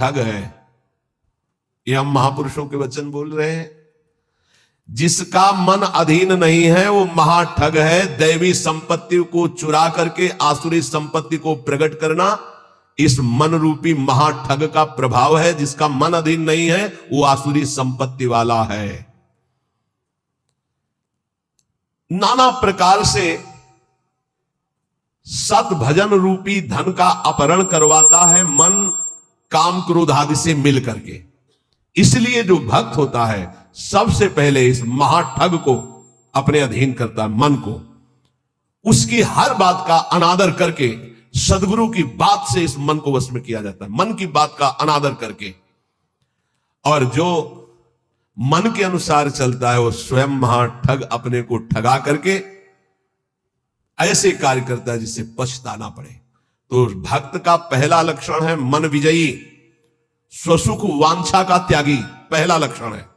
ठग है। ये हम महापुरुषों के वचन बोल रहे हैं। जिसका मन अधीन नहीं है वो महाठग है। दैवी संपत्ति को चुरा करके आसुरी संपत्ति को प्रकट करना इस मन रूपी महाठग का प्रभाव है। जिसका मन अधीन नहीं है वो आसुरी संपत्ति वाला है। नाना प्रकार से सत भजन रूपी धन का अपहरण करवाता है मन काम क्रोध आदि से मिल करके। इसलिए जो भक्त होता है सबसे पहले इस महाठग को अपने अधीन करता है, मन को। उसकी हर बात का अनादर करके सदगुरु की बात से इस मन को वश में किया जाता है, मन की बात का अनादर करके। और जो मन के अनुसार चलता है वो स्वयं महाठग अपने को ठगा करके ऐसे कार्य करता है जिससे पछताना पड़े। तो भक्त का पहला लक्षण है मन विजयी, स्वसुख वांछा का त्यागी, पहला लक्षण है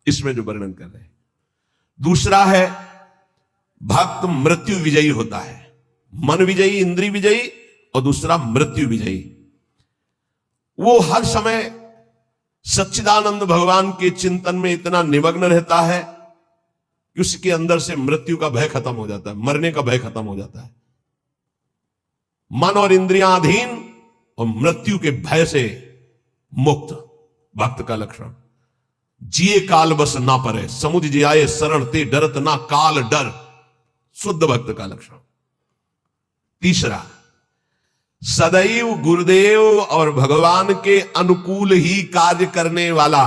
इसमें जो वर्णन कर रहे हैं। दूसरा है भक्त मृत्यु विजयी होता है। मन विजयी, इंद्रिय विजयी, और दूसरा मृत्यु विजयी। वो हर समय सच्चिदानंद भगवान के चिंतन में इतना निमग्न रहता है कि उसके अंदर से मृत्यु का भय खत्म हो जाता है, मरने का भय खत्म हो जाता है। मन और इंद्रियां अधीन और मृत्यु के भय से मुक्त, भक्त का लक्षण। जिए काल बस ना परे, समुझ जियाए शरण ते डरत ना काल डर, शुद्ध भक्त का लक्षण। तीसरा, सदैव गुरुदेव और भगवान के अनुकूल ही कार्य करने वाला,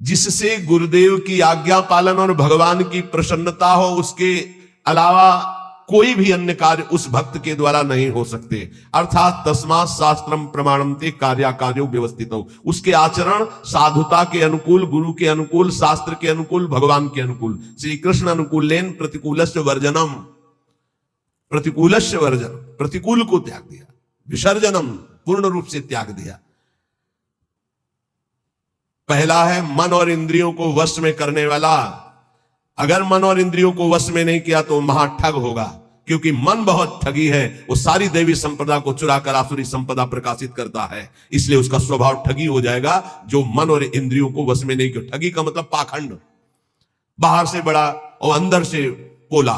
जिससे गुरुदेव की आज्ञा पालन और भगवान की प्रसन्नता हो, उसके अलावा कोई भी अन्य कार्य उस भक्त के द्वारा नहीं हो सकते। अर्थात तस्मात् शास्त्रम प्रमाणन्ते कार्याकार्यो व्यवस्थित हो। उसके आचरण साधुता के अनुकूल, गुरु के अनुकूल, शास्त्र के अनुकूल, भगवान के अनुकूल। श्री कृष्ण अनुकूलेन प्रतिकूलस्य वर्जनम, प्रतिकूलस्य वर्जन, प्रतिकूल को त्याग दिया, विसर्जनम पूर्ण रूप से त्याग दिया। पहला है मन और इंद्रियों को वश में करने वाला। अगर मन और इंद्रियों को वश में नहीं किया तो महाठग होगा, क्योंकि मन बहुत ठगी है। वो सारी दैवी संपदा को चुराकर आसुरी संपदा प्रकाशित करता है, इसलिए उसका स्वभाव ठगी हो जाएगा। जो मन और इंद्रियों को वश में नहीं किया, ठगी का मतलब पाखंड, बाहर से बड़ा और अंदर से पोला,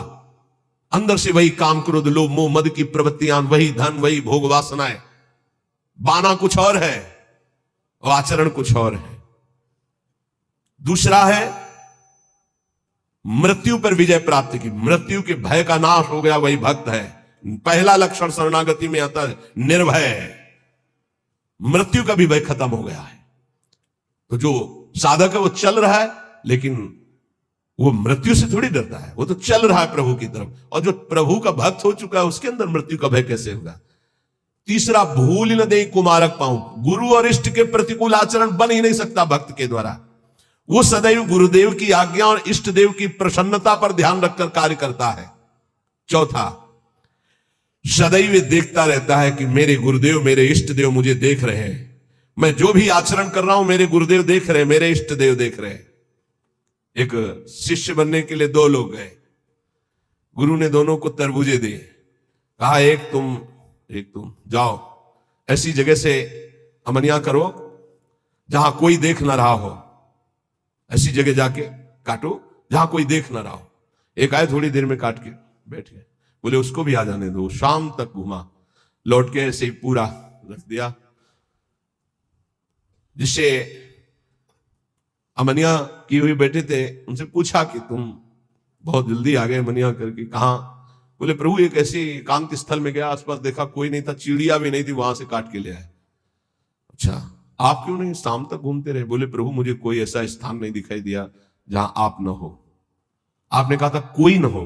अंदर से वही काम क्रोध लोभ मोह मद की प्रवृत्तियां, वही धन, वही भोग वासनाएं। बाना कुछ और है और आचरण कुछ और है। दूसरा है मृत्यु पर विजय प्राप्त की, मृत्यु के भय का नाश हो गया, वही भक्त है। पहला लक्षण शरणागति में आता है निर्भय, मृत्यु का भी भय खत्म हो गया है। तो जो साधक है वो चल रहा है, लेकिन वो मृत्यु से थोड़ी डरता है, वो तो चल रहा है प्रभु की तरफ। और जो प्रभु का भक्त हो चुका है उसके अंदर मृत्यु का भय कैसे होगा। तीसरा, भूल न दे कुमारक पाऊं, गुरु और इष्ट के प्रतिकूल आचरण बन ही नहीं सकता भक्त के द्वारा। वो सदैव गुरुदेव की आज्ञा और इष्ट देव की प्रसन्नता पर ध्यान रखकर कार्य करता है। चौथा, सदैव देखता रहता है कि मेरे गुरुदेव, मेरे इष्ट देव मुझे देख रहे हैं। मैं जो भी आचरण कर रहा हूं मेरे गुरुदेव देख रहे हैं, मेरे इष्ट देव देख रहे हैं। एक शिष्य बनने के लिए दो लोग गए, गुरु ने दोनों को तरबूजे दिए, कहा एक तुम जाओ ऐसी जगह से अमनिया करो जहां कोई देख ना रहा हो, ऐसी जगह जाके काटो जहां कोई देख ना रहा हो। एक आए, थोड़ी देर में काट के बैठ गए, बोले उसको भी आ जाने दो। शाम तक घुमा, लौट के ऐसे ही पूरा रख दिया। जिससे अमनिया की हुई बैठे थे, उनसे पूछा कि तुम बहुत जल्दी आ गए मनिया करके, कहां? बोले प्रभु एक ऐसे एकांत स्थल में गया, आसपास देखा कोई नहीं था, चिड़िया भी नहीं थी, वहां से काट के ले आए। अच्छा, आप क्यों नहीं शाम तक घूमते रहे? बोले प्रभु मुझे कोई ऐसा स्थान नहीं दिखाई दिया जहां आप न हो। आपने कहा था कोई न हो,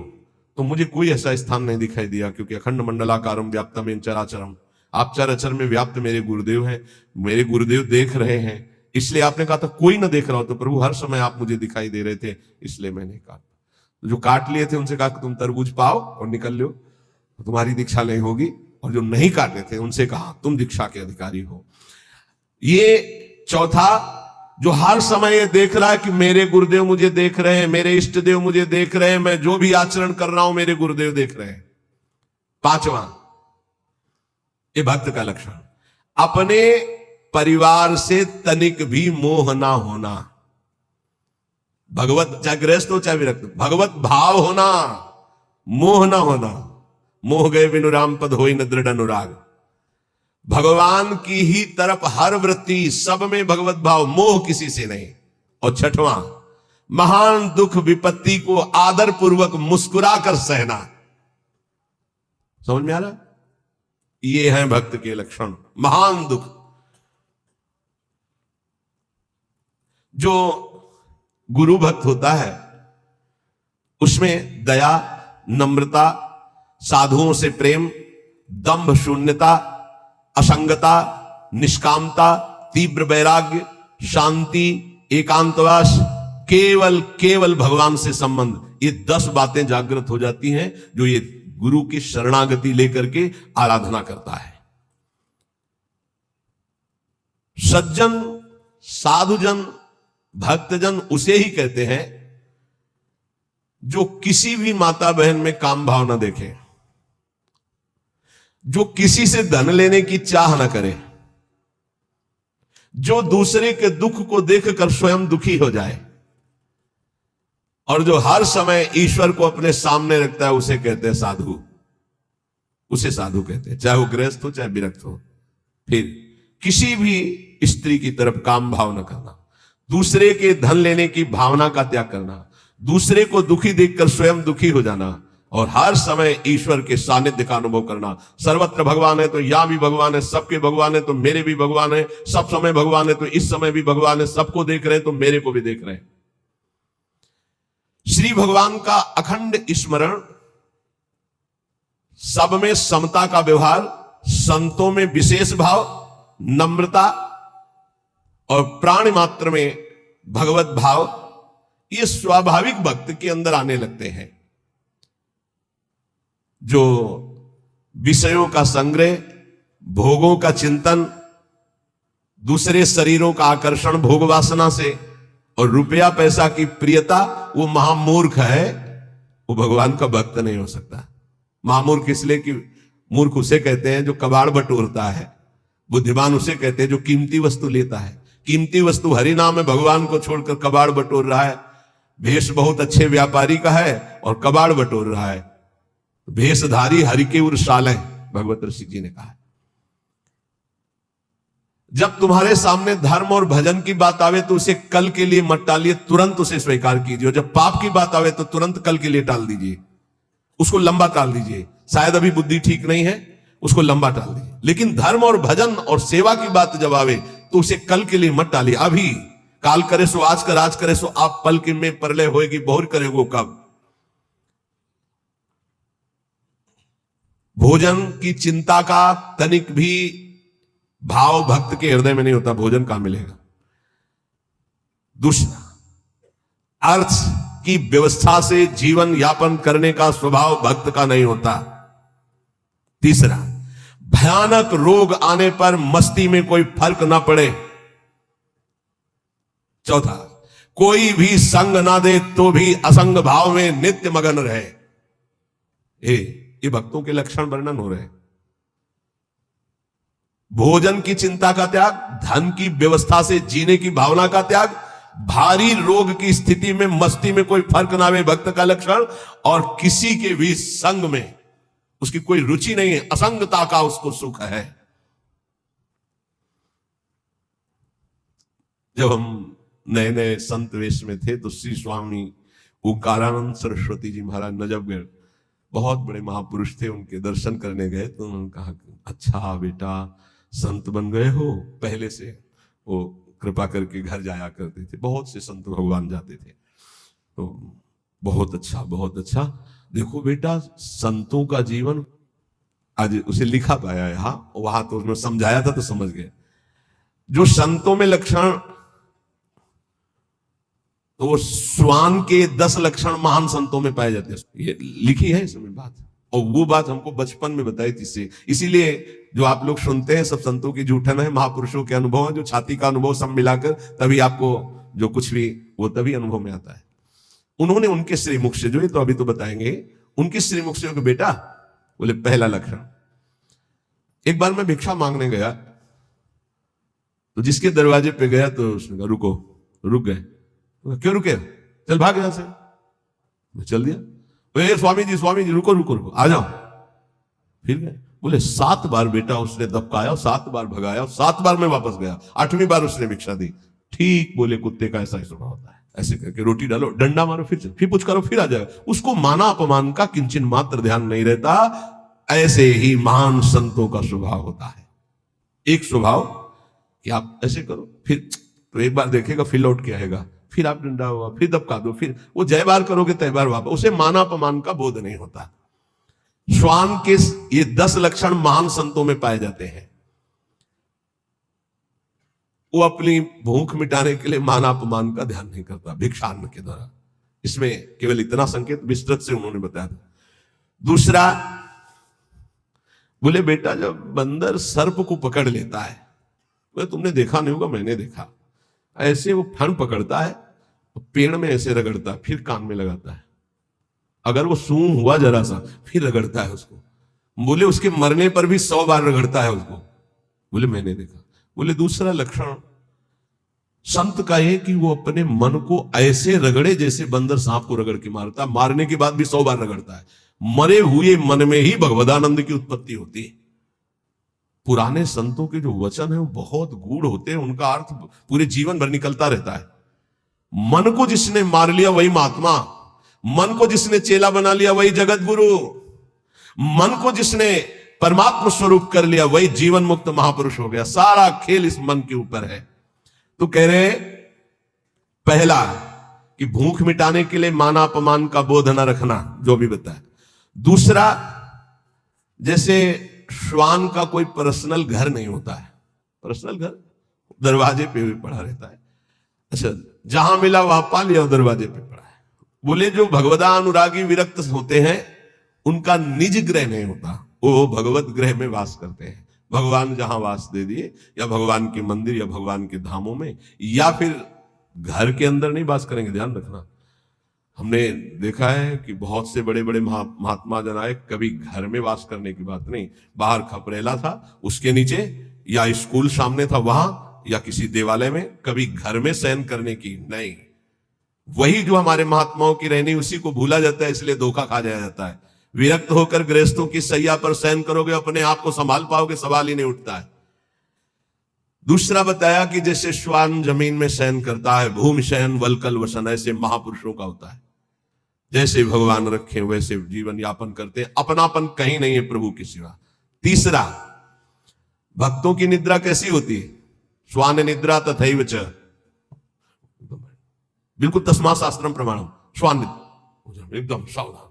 तो मुझे कोई ऐसा स्थान नहीं दिखाई दिया, क्योंकि अखंड मंडलाकारम व्याप्तम चराचरम, आप चराचर में व्याप्त मेरे गुरुदेव हैं, मेरे गुरुदेव देख रहे हैं। इसलिए आपने कहा था कोई ना देख रहा हो, तो प्रभु हर समय आप मुझे दिखाई दे रहे थे, इसलिए मैंने काटा। जो काट लिए थे उनसे कहा कि तुम तरबूज पाओ और निकल लो, तुम्हारी दीक्षा नहीं होगी। और जो नहीं काटे थे उनसे कहा तुम दीक्षा के अधिकारी हो। ये चौथा, जो हर समय ये देख रहा है कि मेरे गुरुदेव मुझे देख रहे हैं, मेरे इष्ट देव मुझे देख रहे हैं, मैं जो भी आचरण कर रहा हूं मेरे गुरुदेव देख रहे हैं। पांचवा, ये भक्त का लक्षण, अपने परिवार से तनिक भी मोह ना होना। भगवत, चाहे गृहस्थ हो चाहे विरक्त, भगवत भाव होना, मोह ना होना। मोह गए बिनु राम पद होई न दृढ़ अनुराग। भगवान की ही तरफ हर वृत्ति, सब में भगवत भाव, मोह किसी से नहीं। और छठवां, महान दुख विपत्ति को आदर पूर्वक मुस्कुरा कर सहना। समझ में आ रहा? ये है भक्त के लक्षण। महान दुख, जो गुरु भक्त होता है उसमें दया, नम्रता, साधुओं से प्रेम, दंभ शून्यता, असंगता, निष्कामता, तीव्र वैराग्य, शांति, एकांतवास, केवल भगवान से संबंध, ये 10 बातें जागृत हो जाती हैं जो ये गुरु की शरणागति लेकर के आराधना करता है। सज्जन, साधुजन, भक्तजन उसे ही कहते हैं जो किसी भी माता बहन में काम भाव न देखे, जो किसी से धन लेने की चाह न करे, जो दूसरे के दुख को देखकर स्वयं दुखी हो जाए, और जो हर समय ईश्वर को अपने सामने रखता है, उसे कहते हैं साधु। उसे साधु कहते हैं, चाहे वो गृहस्थ हो चाहे विरक्त हो। फिर किसी भी स्त्री की तरफ काम भाव न करना, दूसरे के धन लेने की भावना का त्याग करना, दूसरे को दुखी देखकर स्वयं दुखी हो जाना, और हर समय ईश्वर के सानिध्य का अनुभव करना। सर्वत्र भगवान है तो यहां भी भगवान है, सबके भगवान है तो मेरे भी भगवान है, सब समय भगवान है तो इस समय भी भगवान है, सबको देख रहे हैं तो मेरे को भी देख रहे हैं। श्री भगवान का अखंड स्मरण, सब में समता का व्यवहार, संतों में विशेष भाव, नम्रता और प्राण मात्र में भगवत भाव, ये स्वाभाविक भक्त के अंदर आने लगते हैं। जो विषयों का संग्रह, भोगों का चिंतन, दूसरे शरीरों का आकर्षण भोग वासना से, और रुपया पैसा की प्रियता, वो महामूर्ख है, वो भगवान का भक्त नहीं हो सकता। महामूर्ख इसलिए कि मूर्ख उसे कहते हैं जो कबाड़ बटोरता है, बुद्धिमान उसे कहते हैं जो कीमती वस्तु लेता है। कीमती वस्तु हरि नाम में भगवान को छोड़कर कबाड़ बटोर रहा है। भेष बहुत अच्छे व्यापारी का है और कबाड़ बटोर रहा है। भेषधारी हरि के उर्साल है, भगवत ऋषि जी ने कहा। जब तुम्हारे सामने धर्म और भजन की बात आवे तो उसे कल के लिए मत टालिए, तुरंत उसे स्वीकार कीजिए। जब पाप की बात आवे तो तुरंत कल के लिए टाल दीजिए, उसको लंबा टाल दीजिए। शायद अभी बुद्धि ठीक नहीं है, उसको लंबा टाल दीजिए। लेकिन धर्म और भजन और सेवा की बात जब आवे तो उसे कल के लिए मत टालिए। अभी काल करे सो आज कर, आज करे सो आप पल के में परलय होएगी, बहुर करेगो कब। भोजन की चिंता का तनिक भी भाव भक्त के हृदय में नहीं होता, भोजन कहां मिलेगा। दूसरा, अर्थ की व्यवस्था से जीवन यापन करने का स्वभाव भक्त का नहीं होता। तीसरा, भयानक रोग आने पर मस्ती में कोई फर्क ना पड़े। चौथा, कोई भी संग ना दे तो भी असंग भाव में नित्य मगन रहे। ये भक्तों के लक्षण वर्णन हो रहे हैं। भोजन की चिंता का त्याग, धन की व्यवस्था से जीने की भावना का त्याग, भारी रोग की स्थिति में मस्ती में कोई फर्क ना आवे, भक्त का लक्षण। और किसी के भी संग में उसकी कोई रुचि नहीं है, असंगता का उसको सुख है। जब हम नए नए संत वेश में थे तो श्री स्वामी ओंकारानंद सरस्वती जी महाराज नजफगढ़, बहुत बड़े महापुरुष थे, उनके दर्शन करने गए तो उन्होंने कहा, अच्छा बेटा संत बन गए हो। पहले से वो कृपा करके घर जाया करते थे, बहुत से संत भगवान जाते थे। तो बहुत अच्छा, बहुत अच्छा। देखो बेटा, संतों का जीवन, आज उसे लिखा पाया यहां, वहां तो उसने समझाया था तो समझ गए। जो संतों में लक्षण, तो वो श्वान के 10 लक्षण महान संतों में पाए जाते हैं, ये लिखी है इसमें बात। और वो बात हमको बचपन में बताई थी। इसीलिए जो आप लोग सुनते हैं सब संतों की जूठन है, महापुरुषों के अनुभव है, जो छाती का अनुभव सब मिलाकर तभी आपको जो कुछ भी वो तभी अनुभव में आता है। उन्होंने उनके श्रीमुख से, जो ये तो अभी तो बताएंगे, उनके श्रीमुख से कि बेटा, बोले पहला लक्षण, एक बार मैं भिक्षा मांगने गया तो जिसके दरवाजे पे गया तो उसने कहा रुको, रुक गए। तो क्यों रुके? चल भाग यहां से। मैं चल दिया। स्वामी जी रुको रुको रुको, आ जाओ। फिर गए। बोले 7 बार बेटा उसने दबकाया, 7 बार भगाया, 7 बार मैं वापस गया, 8वीं बार उसने भिक्षा दी। ठीक बोले, कुत्ते का ऐसा ही स्वभाव होता है। ऐसे करके रोटी डालो, डंडा मारो, फिर कुछ करो, फिर आ जाएगा। उसको माना अपमान का किंचन मात्र ध्यान नहीं रहता। ऐसे ही महान संतों का स्वभाव होता है। एक स्वभाव कि आप ऐसे करो, फिर तो एक बार देखेगा, फिर लौट के आएगा, फिर आप डंडा हुआ, फिर दबका दो, फिर वो जय बार करोगे तय बार वापस। उसे माना अपमान का बोध नहीं होता। श्वान के ये 10 लक्षण महान संतों में पाए जाते हैं। वो अपनी भूख मिटाने के लिए माना अपमान का ध्यान नहीं करता भिक्षान्न के द्वारा। इसमें केवल इतना संकेत विस्तृत से उन्होंने बताया था। दूसरा, बोले बेटा जब बंदर सर्प को पकड़ लेता है, बोले तुमने देखा नहीं होगा, मैंने देखा, ऐसे वो फन पकड़ता है, पेड़ में ऐसे रगड़ता है, फिर कान में लगाता है। अगर वो सूंघ हुआ जरा सा, फिर रगड़ता है उसको। बोले उसके मरने पर भी 100 बार रगड़ता है उसको। बोले मैंने देखा। बोले दूसरा लक्षण संत का है कि वो अपने मन को ऐसे रगड़े जैसे बंदर सांप को रगड़ के मारता, मारने के बाद भी 100 बार रगड़ता है। मरे हुए मन में ही भगवदानंद की उत्पत्ति होती है। पुराने संतों के जो वचन है वो बहुत गूढ़ होते हैं, उनका अर्थ पूरे जीवन भर निकलता रहता है। मन को जिसने मार लिया वही महात्मा, मन को जिसने चेला बना लिया वही जगत गुरु, मन को जिसने परमात्मा स्वरूप कर लिया वही जीवन मुक्त महापुरुष हो गया। सारा खेल इस मन के ऊपर है। तो कह रहे पहला कि भूख मिटाने के लिए माना अपमान का बोध न रखना, जो भी बताया। दूसरा, जैसे श्वान का कोई पर्सनल घर नहीं होता है, पर्सनल घर दरवाजे पे भी पड़ा रहता है। अच्छा, जहां मिला वहां पा लिया, दरवाजे पे पड़ा है। बोले जो भगवदानुरागी विरक्त होते हैं उनका निज ग्रह नहीं होता, वो भगवत ग्रह में वास करते हैं। भगवान जहां वास दे दिए, या भगवान के मंदिर या भगवान के धामों में, या फिर घर के अंदर नहीं वास करेंगे। ध्यान रखना, हमने देखा है कि बहुत से बड़े बड़े महात्मा जन आए, कभी घर में वास करने की बात नहीं। बाहर खपरेला था, उसके नीचे, या स्कूल सामने था वहां, या किसी देवालय में, कभी घर में शयन करने की नहीं। वही जो हमारे महात्माओं की रहनी, उसी को भूला जाता है, इसलिए धोखा खा जाया जाता है। विरक्त होकर गृहस्थों की सैया पर शयन करोगे, अपने आप को संभाल पाओगे? सवाल ही नहीं उठता है। दूसरा बताया कि जैसे श्वान जमीन में शयन करता है, भूमि शयन वलकल वसन, ऐसे महापुरुषों का होता है। जैसे भगवान रखे वैसे जीवन यापन करते हैं, अपनापन कहीं नहीं है प्रभु के सिवा। तीसरा, भक्तों की निद्रा कैसी होती है? श्वान निद्रा तथैव च, बिल्कुल तस्मा शास्त्रम प्रमाणम, श्वान निद्रा एकदम सावधान।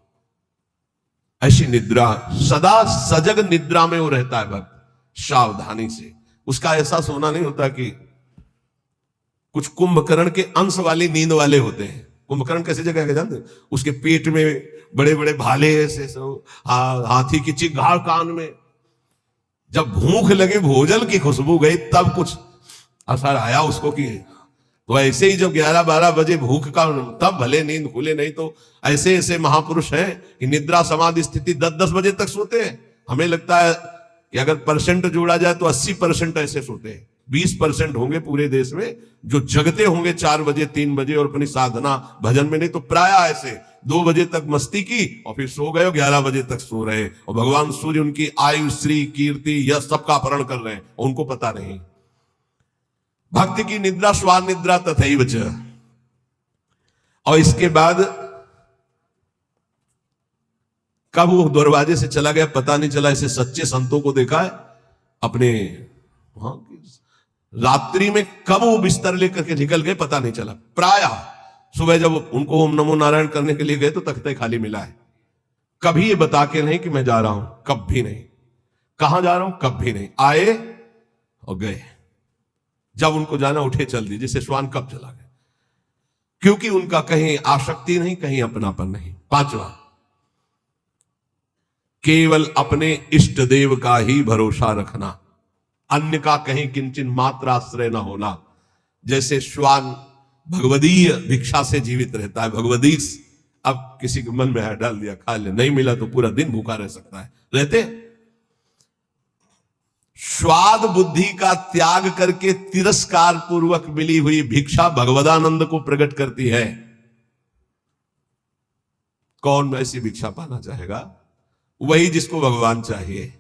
ऐसी निद्रा, सदा सजग निद्रा में वो रहता है भक्त, सावधानी से। उसका ऐसा सोना नहीं होता कि कुछ कुंभकर्ण के अंश वाली नींद वाले होते हैं। कुंभकर्ण कैसी जगह है जानते? उसके पेट में बड़े बड़े भाले ऐसे, हाथी की चिंगार कान में। जब भूख लगे, भोजन की खुशबू गई, तब कुछ असर आया उसको कि तो ऐसे ही जब 11-12 बजे भूख का, तब भले नींद खुले, नहीं तो ऐसे ऐसे महापुरुष हैं कि निद्रा समाधि स्थिति 10-10 बजे तक सोते हैं। हमें लगता है कि अगर परसेंट जोड़ा जाए तो 80% ऐसे सोते हैं। 20% होंगे पूरे देश में जो जगते होंगे 4 बजे 3 बजे और अपनी साधना भजन में, नहीं तो प्राय ऐसे 2 बजे तक मस्ती की और फिर सो गए, 11 बजे तक सो रहे, और भगवान सूर्य उनकी आयु, श्री, कीर्ति, यह सबका अपहरण कर रहे हैं, उनको पता नहीं। भक्ति की निद्रा श्वान निद्रा तथैव च। और इसके बाद कब वो दरवाजे से चला गया पता नहीं चला। ऐसे सच्चे संतों को देखा है अपने रात्रि में, कब वो बिस्तर लेकर के निकल गए पता नहीं चला। प्राय सुबह जब उनको ओम नमो नारायण करने के लिए गए तो तख्ते खाली मिला है। कभी ये बता के नहीं कि मैं जा रहा हूं, कभी नहीं। कहां जा रहा हूं, कभी नहीं। आए और गए, जब उनको जाना उठे चल दी, जैसे श्वान कब चला गया, क्योंकि उनका कहीं आसक्ति नहीं, कहीं अपनापन नहीं। पांचवा, केवल अपने इष्ट देव का ही भरोसा रखना, अन्य का कहीं किंचन मात्र आश्रय न होना। जैसे श्वान भगवदीय भिक्षा से जीवित रहता है, भगवदीश। अब किसी के मन में है डाल दिया, खा ले, नहीं मिला तो पूरा दिन भूखा रह सकता है, रहते। स्वाद बुद्धि का त्याग करके तिरस्कार पूर्वक मिली हुई भिक्षा भगवदानंद को प्रकट करती है। कौन ऐसी भिक्षा पाना चाहेगा? वही जिसको भगवान चाहिए।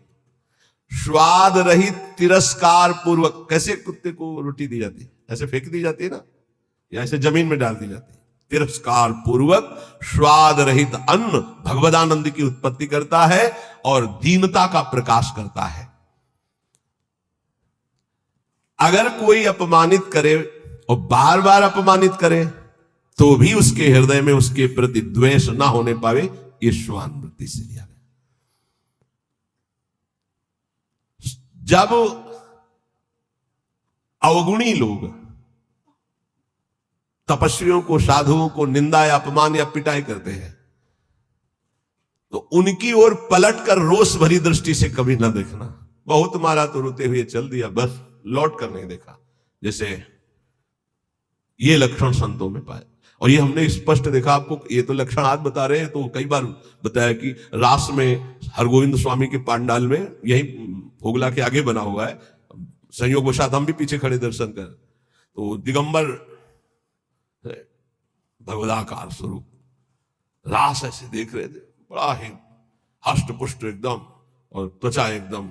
स्वाद रहित तिरस्कार पूर्वक, कैसे कुत्ते को रोटी दी जाती है, ऐसे फेंक दी जाती है ना, या ऐसे जमीन में डाल दी जाती है। तिरस्कार पूर्वक स्वाद रहित अन्न भगवदानंद की उत्पत्ति करता है और दीनता का प्रकाश करता है। अगर कोई अपमानित करे और बार बार अपमानित करे तो भी उसके हृदय में उसके प्रति द्वेष ना होने पावे, ये स्वानुभूति से लिया गया। जब अवगुणी लोग तपस्वियों को, साधुओं को निंदा या अपमान या पिटाई करते हैं तो उनकी ओर पलट कर रोष भरी दृष्टि से कभी ना देखना। बहुत मारा तो रोते हुए चल दिया, बस लौट कर नहीं देखा। जैसे ये लक्षण संतों में पाए, और ये हमने स्पष्ट देखा। आपको ये तो लक्षण आज बता रहे हैं, तो कई बार बताया कि रास में हरगोविंद स्वामी के पांडाल में, यही भोगला के आगे बना हुआ है, संयोग वशात हम भी पीछे खड़े दर्शन कर, तो दिगंबर भगवदाकार स्वरूप रास ऐसे देख रहे थे, बड़ा ही हष्ट पुष्ट एकदम, और त्वचा एकदम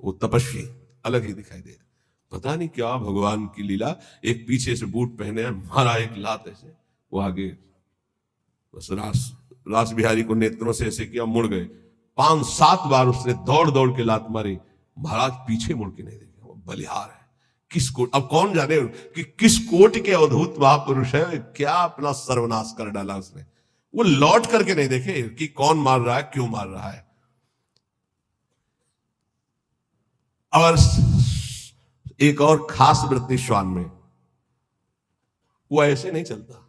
वो तपस्वी अलग ही दिखाई दे। पता नहीं क्या भगवान की लीला। एक पीछे से बूट पहने, मारा एक लात ऐसे, वो आगे बस रास बिहारी को नेत्रों से ऐसे किया, मुड़ गए। 5-7 बार उसने दौड़ दौड़ के लात मारी, महाराज पीछे मुड़ के नहीं देखे। वो बलिहार है, किस कोट, अब कौन जाने कि किस कोट के अवधूत महापुरुष है, क्या अपना सर्वनाश कर डाला उसने। वो लौट करके नहीं देखे कि कौन मार रहा है, क्यों मार रहा है। और एक और खास वृत्ति श्वान में, वो ऐसे नहीं चलता,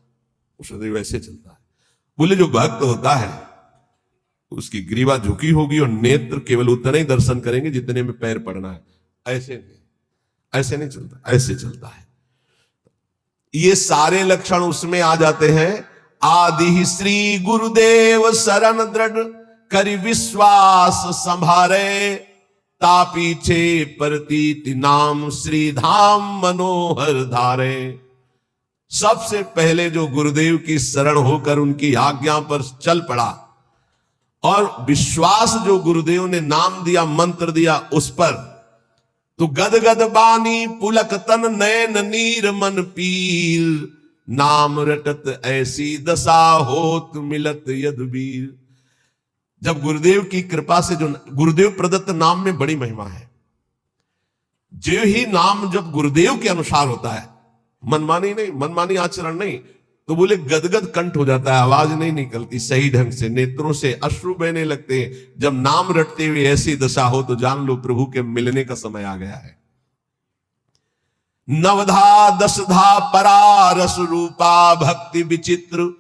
उससे वैसे चलता है। बोले जो भक्त होता है उसकी ग्रीवा झुकी होगी और नेत्र केवल उतने ही दर्शन करेंगे जितने में पैर पड़ना है। ऐसे नहीं चलता, ऐसे चलता है। ये सारे लक्षण उसमें आ जाते हैं। आदि श्री गुरुदेव शरण दृढ़ करि विश्वास संभारे, तापीछे प्रतीति नाम श्री धाम मनोहर धारे। सबसे पहले जो गुरुदेव की शरण होकर उनकी आज्ञा पर चल पड़ा, और विश्वास जो गुरुदेव ने नाम दिया, मंत्र दिया उस पर, तो गदगद बानी पुलक तन नैन नीर मन पीर, नाम रटत ऐसी दशा होत मिलत यदुबीर। जब गुरुदेव की कृपा से, जो गुरुदेव प्रदत्त नाम में बड़ी महिमा है, जो ही नाम जब गुरुदेव के अनुसार होता है, मनमानी नहीं, मनमानी आचरण नहीं, तो बोले गदगद कंठ हो जाता है, आवाज नहीं निकलती सही ढंग से, नेत्रों से अश्रु बहने लगते हैं। जब नाम रटते हुए ऐसी दशा हो तो जान लो प्रभु के मिलने का समय आ गया है। नवधा दशधा परा रस रूपा भक्ति विचित्र,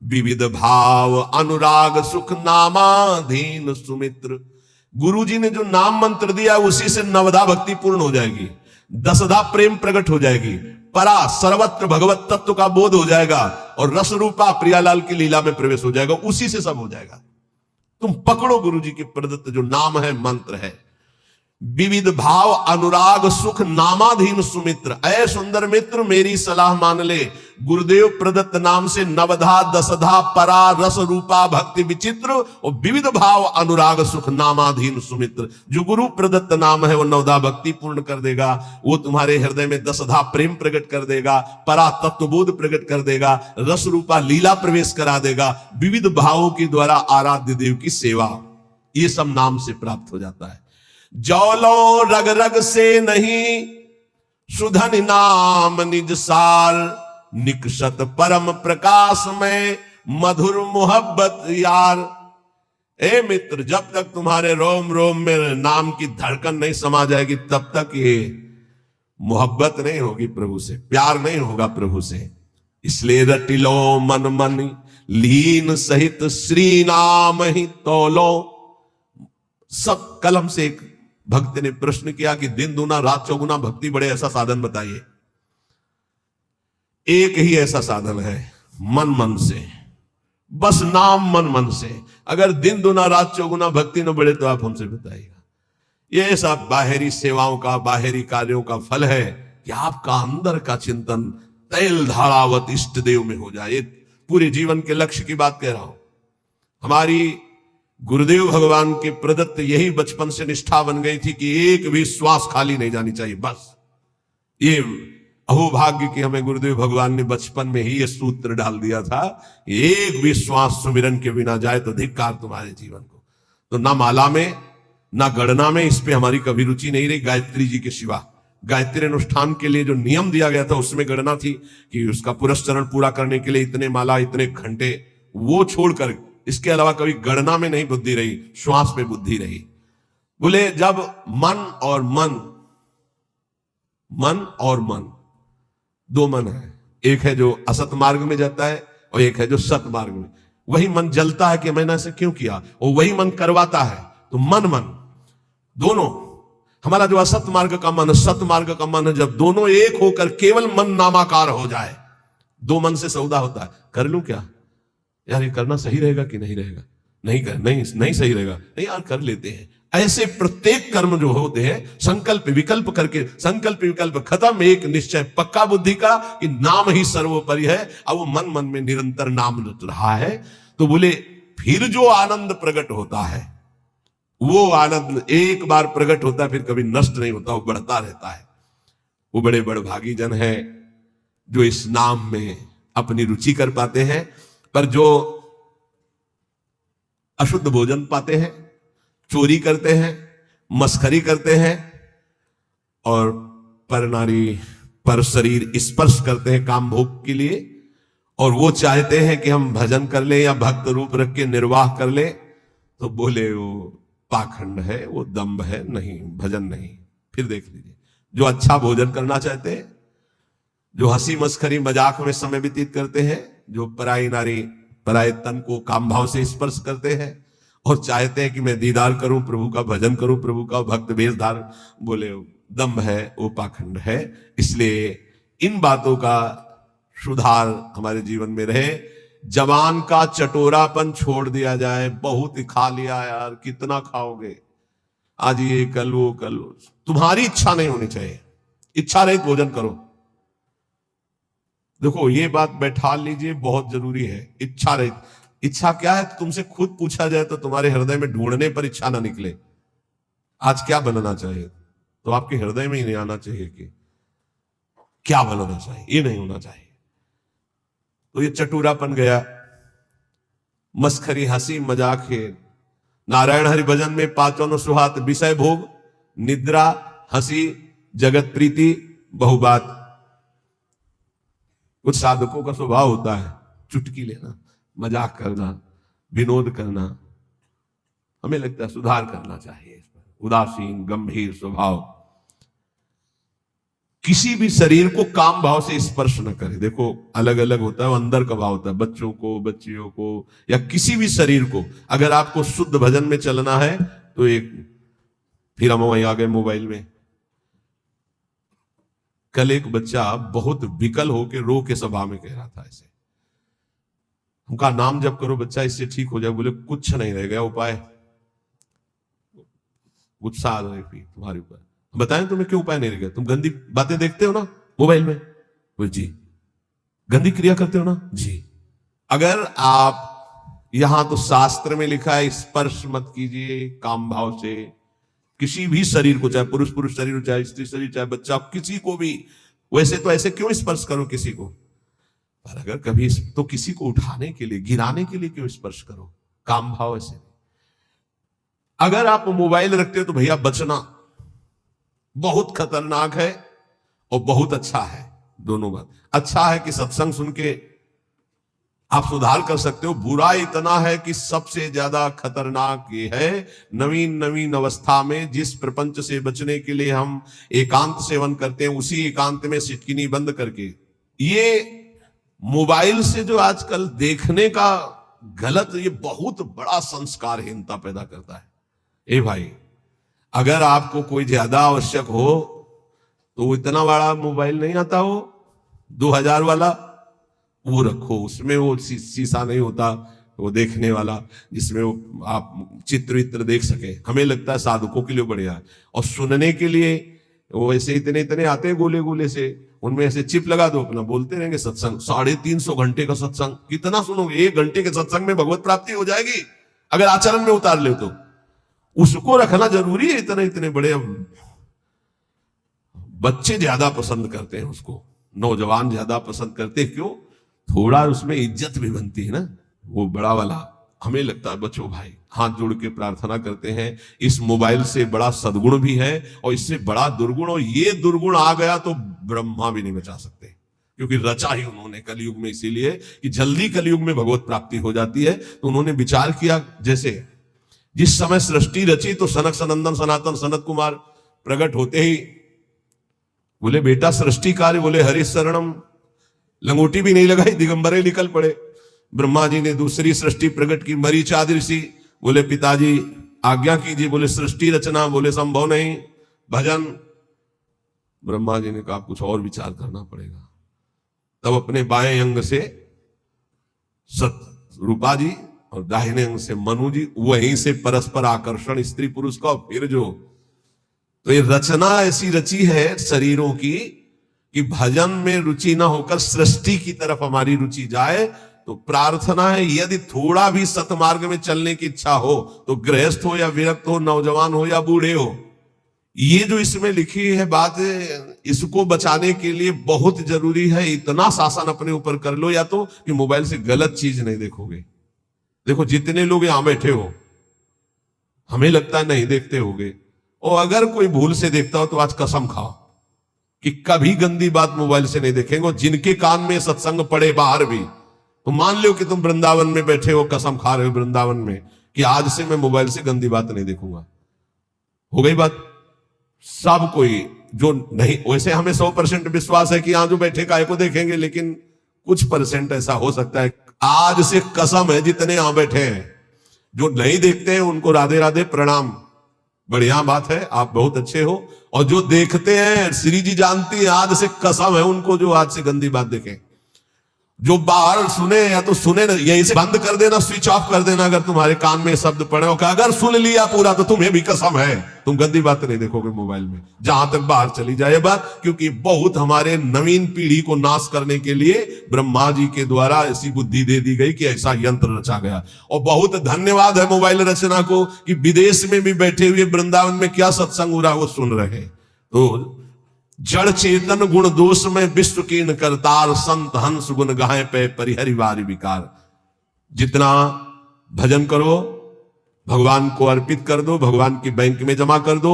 विविध भाव अनुराग सुख नामाधीन सुमित्र। गुरु जी ने जो नाम मंत्र दिया उसी से नवधा भक्ति पूर्ण हो जाएगी, दशधा प्रेम प्रकट हो जाएगी, परा सर्वत्र भगवत तत्व का बोध हो जाएगा, और रस रूपा प्रियालाल की लीला में प्रवेश हो जाएगा। उसी से सब हो जाएगा। तुम पकड़ो गुरु जी की प्रदत्त जो नाम है, मंत्र है। विविध भाव अनुराग सुख नामाधीन सुमित्र। ऐ सुंदर मित्र मेरी सलाह मान ले, गुरुदेव प्रदत्त नाम से नवधा दशधा परा रस रूपा भक्ति विचित्र और विविध भाव अनुराग सुख नामाधीन सुमित्र। जो गुरु प्रदत्त नाम है वो नवधा भक्ति पूर्ण कर देगा, वो तुम्हारे हृदय में दशधा प्रेम प्रकट कर देगा, परा तत्वबोध प्रकट कर देगा, रस रूपा लीला प्रवेश करा देगा, विविध भावों के द्वारा आराध्य देव की सेवा, ये सब नाम से प्राप्त हो जाता है। जौलो रग रग से नहीं सुधन नाम निज सार, निकषत परम प्रकाश में मधुर मोहब्बत यार। ए मित्र, जब तक तुम्हारे रोम रोम में नाम की धड़कन नहीं समा जाएगी तब तक ये मोहब्बत नहीं होगी प्रभु से, प्यार नहीं होगा प्रभु से। इसलिए रटिलो मन मन लीन सहित श्री नाम ही तोलो। सब कलम से एक भक्त ने प्रश्न किया कि दिन दूना रात चौगुना भक्ति बढ़े, ऐसा साधन बताइए। एक ही ऐसा साधन है, मन मन से, बस नाम मन मन से। अगर दिन दूना रात चौगुना भक्ति न बढ़े तो आप हमसे बताइएगा। ये सब बाहरी सेवाओं का, बाहरी कार्यों का फल है कि आपका अंदर का चिंतन तैल धारावत इष्ट देव में हो जाए। पूरे जीवन के लक्ष्य की बात कह रहा हूं। हमारी गुरुदेव भगवान के प्रदत्त यही बचपन से निष्ठा बन गई थी कि एक भी श्वास खाली नहीं जानी चाहिए। बस ये अहोभाग्य कि हमें गुरुदेव भगवान ने बचपन में ही ये सूत्र डाल दिया था, एक भी श्वास सुमिरन के बिना जाए तो धिक्कार तुम्हारे जीवन को। तो ना माला में ना गणना में इस पे हमारी कभी रुचि नहीं रही, गायत्री जी के सिवा। गायत्री अनुष्ठान के लिए जो नियम दिया गया था उसमें गणना थी कि उसका पुरस्चरण पूरा करने के लिए इतने माला, इतने घंटे, वो छोड़कर इसके अलावा कभी गणना में नहीं बुद्धि रही, श्वास में बुद्धि रही। बोले जब मन और मन दो मन है, एक है जो असत मार्ग में जाता है और एक है जो सत मार्ग में। वही मन जलता है कि मैंने ऐसे क्यों किया, और वही मन करवाता है। तो मन दोनों, हमारा जो असत मार्ग का मन, सत मार्ग का मन है, जब दोनों एक होकर केवल मन नामाकार हो जाए, दो मन से सौदा होता है। कर लूं क्या यार, ये करना सही रहेगा कि नहीं रहेगा, नहीं सही रहेगा, नहीं यार कर लेते हैं। ऐसे प्रत्येक कर्म जो होते हैं संकल्प विकल्प करके, संकल्प विकल्प खत्म, एक निश्चय पक्का बुद्धि का कि नाम ही सर्वोपरि है। अब वो मन में निरंतर नाम रहा है। तो बोले फिर जो आनंद प्रकट होता है, वो आनंद एक बार प्रकट होता है, फिर कभी नष्ट नहीं होता, वो बढ़ता रहता है। वो बड़े बड़भागी जन है जो इस नाम में अपनी रुचि कर पाते हैं। पर जो अशुद्ध भोजन पाते हैं, चोरी करते हैं, मस्खरी करते हैं और पर नारी पर शरीर स्पर्श करते हैं काम भोग के लिए, और वो चाहते हैं कि हम भजन कर ले या भक्त रूप रख के निर्वाह कर ले, तो बोले वो पाखंड है, वो दंभ है, नहीं भजन नहीं। फिर देख लीजिए, जो अच्छा भोजन करना चाहते हैं, जो हंसी मस्खरी मजाक में समय व्यतीत करते हैं, जो पराई नारी पराये तन को काम भाव से स्पर्श करते हैं और चाहते हैं कि मैं दीदार करूं प्रभु का, भजन करूं प्रभु का, भक्त वेश धारण, बोले दंभ है, वो पाखंड है। इसलिए इन बातों का सुधार हमारे जीवन में रहे। जवान का चटोरापन छोड़ दिया जाए। बहुत ही खा लिया यार, कितना खाओगे, आज ये कल वो कल वो। तुम्हारी इच्छा नहीं होनी चाहिए, इच्छा रहित भोजन करो। देखो ये बात बैठा लीजिए, बहुत जरूरी है। इच्छा रहित, इच्छा क्या है तुमसे खुद पूछा जाए तो तुम्हारे हृदय में ढूंढने पर इच्छा ना निकले आज क्या बनना चाहिए, तो आपके हृदय में ही नहीं आना चाहिए कि क्या बनना चाहिए, ये नहीं होना चाहिए। तो ये चटूरापन गया, मस्खरी हंसी मजाक है। नारायण हरि भजन में पांचों सुहात, विषय भोग, निद्रा, हंसी, जगत प्रीति, बहुबात। कुछ साधकों का स्वभाव होता है चुटकी लेना, मजाक करना, विनोद करना। हमें लगता है सुधार करना चाहिए इस पर। उदासीन गंभीर स्वभाव, किसी भी शरीर को काम भाव से स्पर्श न करे। देखो अलग अलग होता है, वो अंदर का भाव होता है। बच्चों को, बच्चियों को, या किसी भी शरीर को, अगर आपको शुद्ध भजन में चलना है तो एक, फिर हम वहीं आ गए मोबाइल में। कल एक बच्चा बहुत विकल होके रो के सभा में कह रहा था ऐसे, उनका नाम जप करो बच्चा इससे ठीक हो जाए। बोले कुछ नहीं रह गया उपाय, गुस्सा आ रहा है तुम्हारे ऊपर। बताएं तुम्हें क्यों उपाय नहीं रह गया, तुम गंदी बातें देखते हो ना मोबाइल में। बोले जी। गंदी क्रिया करते हो ना जी। अगर आप, यहां तो शास्त्र में लिखा है स्पर्श मत कीजिए काम भाव से किसी भी शरीर को, चाहे पुरुष पुरुष शरीर हो, चाहे स्त्री शरीर, चाहे बच्चा, किसी को भी। वैसे तो ऐसे क्यों स्पर्श करो किसी को, पर अगर कभी तो किसी को उठाने के लिए, गिराने के लिए क्यों स्पर्श करो, काम भाव ऐसे। अगर आप मोबाइल रखते हो तो भैया बचना, बहुत खतरनाक है और बहुत अच्छा है, दोनों बात। अच्छा है कि सत्संग सुन के आप सुधार कर सकते हो। बुरा इतना है कि सबसे ज्यादा खतरनाक ये है, नवीन नवीन अवस्था में जिस प्रपंच से बचने के लिए हम एकांत सेवन करते हैं, उसी एकांत में सिटकिनी बंद करके, ये मोबाइल से जो आजकल देखने का गलत, ये बहुत बड़ा संस्कारहीनता पैदा करता है। ए भाई, अगर आपको कोई ज्यादा आवश्यक हो तो वो इतना बड़ा मोबाइल नहीं आता, वो 2000 वाला वो रखो, उसमें वो शीशा नहीं होता, वो देखने वाला, जिसमें वो आप चित्र वित्र देख सके, हमें लगता है साधुकों के लिए बढ़िया है। और सुनने के लिए वो ऐसे इतने इतने आते हैं गोले गोले से, उनमें ऐसे चिप लगा दो, अपना बोलते रहेंगे सत्संग। 350 घंटे का सत्संग, कितना सुनोगे? 1 घंटे के सत्संग में भगवत प्राप्ति हो जाएगी अगर आचरण में उतार ले तो। उसको रखना जरूरी है। इतने इतने बड़े बच्चे ज्यादा पसंद करते हैं उसको, नौजवान ज्यादा पसंद करते हैं। क्यों? थोड़ा उसमें इज्जत भी बनती है ना, वो बड़ा वाला। हमें लगता है बच्चों भाई हाथ जोड़ के प्रार्थना करते हैं, इस मोबाइल से बड़ा सद्गुण भी है और इससे बड़ा दुर्गुण, और ये दुर्गुण आ गया तो ब्रह्मा भी नहीं बचा सकते, क्योंकि रचा ही उन्होंने कलयुग में इसीलिए कि जल्दी कलयुग में भगवत प्राप्ति हो जाती है। तो उन्होंने विचार किया, जैसे जिस समय सृष्टि रची तो सनक सनंदन सनातन सनत कुमार प्रकट होते ही बोले बेटा सृष्टि कार्य, बोले हरि शरणम, लंगोटी भी नहीं लगाई, दिगंबरे निकल पड़े। ब्रह्मा जी ने दूसरी सृष्टि प्रकट की, मरीचादि ऋषि बोले पिताजी आज्ञा कीजिए, बोले सृष्टि रचना, बोले संभव नहीं, भजन। ब्रह्मा जी ने कहा कुछ और विचार करना पड़ेगा। तब अपने बाएं अंग से सत रूपा जी और दाहिने अंग से मनु जी, वहीं से परस्पर आकर्षण स्त्री पुरुष का। फिर जो तो ये रचना ऐसी रची है शरीरों की कि भजन में रुचि ना होकर सृष्टि की तरफ हमारी रुचि जाए। तो प्रार्थना है यदि थोड़ा भी सतमार्ग में चलने की इच्छा हो, तो गृहस्थ हो या विरक्त हो, नौजवान हो या बूढ़े हो, ये जो इसमें लिखी है बात, इसको बचाने के लिए बहुत जरूरी है। इतना शासन अपने ऊपर कर लो, या तो कि मोबाइल से गलत चीज नहीं देखोगे। देखो जितने लोग यहां बैठे हो, हमें लगता है नहीं देखते होगे, और अगर कोई भूल से देखता हो तो आज कसम खाओ कि कभी गंदी बात मोबाइल से नहीं देखेंगे। जिनके कान में सत्संग पड़े बाहर भी, तो मान लो कि तुम वृंदावन में बैठे हो, कसम खा रहे हो वृंदावन में कि आज से मैं मोबाइल से गंदी बात नहीं देखूंगा। हो गई बात। सब कोई जो नहीं, वैसे हमें 100% विश्वास है कि यहां जो बैठे काय को देखेंगे, लेकिन कुछ % ऐसा हो सकता है। आज से कसम है जितने यहां बैठे हैं जो नहीं देखते हैं उनको राधे राधे प्रणाम, बढ़िया बात है, आप बहुत अच्छे हो। और जो देखते हैं, श्री जी जानती है, आज से कसम है उनको जो आज से गंदी बात देखें। जो बाहर सुने या तो सुने ना, यहीं से बंद कर देना, स्विच ऑफ कर देना अगर तुम्हारे कान में शब्द पड़े हो। अगर सुन लिया पूरा तो तुम्हें भी कसम है तुम गंदी बात नहीं देखोगे मोबाइल में, जहां तक बाहर चली जाए बात। क्योंकि बहुत हमारे नवीन पीढ़ी को नाश करने के लिए ब्रह्मा जी के द्वारा ऐसी बुद्धि दे दी गई कि ऐसा यंत्र रचा गया। और बहुत धन्यवाद है मोबाइल रचना को कि विदेश में भी बैठे हुए वृंदावन में क्या सत्संग हो रहा है वो सुन रहे। तो जड़ चेतन गुण दोष में विश्व कीर्ण करतार, संत हंस गुण गाहे पे परिहरिवारी विकार। जितना भजन करो भगवान को अर्पित कर दो, भगवान की बैंक में जमा कर दो।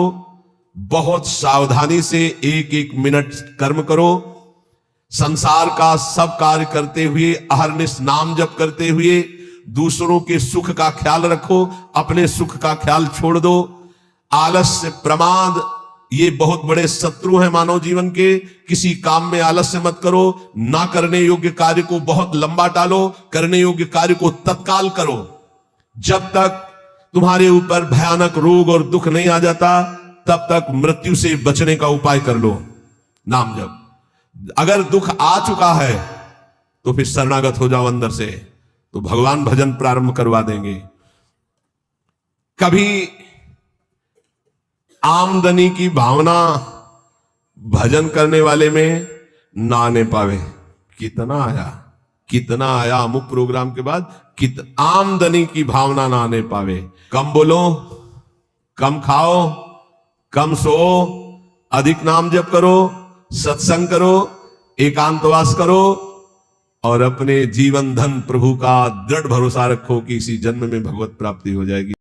बहुत सावधानी से 1-1 मिनट कर्म करो। संसार का सब कार्य करते हुए, अहरनिश नाम जप करते हुए दूसरों के सुख का ख्याल रखो, अपने सुख का ख्याल छोड़ दो। आलस्य प्रमाद ये बहुत बड़े शत्रु हैं मानव जीवन के। किसी काम में आलस्य मत करो, ना करने योग्य कार्य को बहुत लंबा टालो, करने योग्य कार्य को तत्काल करो। जब तक तुम्हारे ऊपर भयानक रोग और दुख नहीं आ जाता तब तक मृत्यु से बचने का उपाय कर लो, नाम जप। अगर दुख आ चुका है तो फिर शरणागत हो जाओ अंदर से, तो भगवान भजन प्रारंभ करवा देंगे। कभी आमदनी की भावना भजन करने वाले में ना आने पावे। कितना आया अमुक प्रोग्राम के बाद, आमदनी की भावना ना आने पावे। कम बोलो, कम खाओ, कम सो, अधिक नाम जप करो, सत्संग करो, एकांतवास करो और अपने जीवन धन प्रभु का दृढ़ भरोसा रखो कि इसी जन्म में भगवत प्राप्ति हो जाएगी।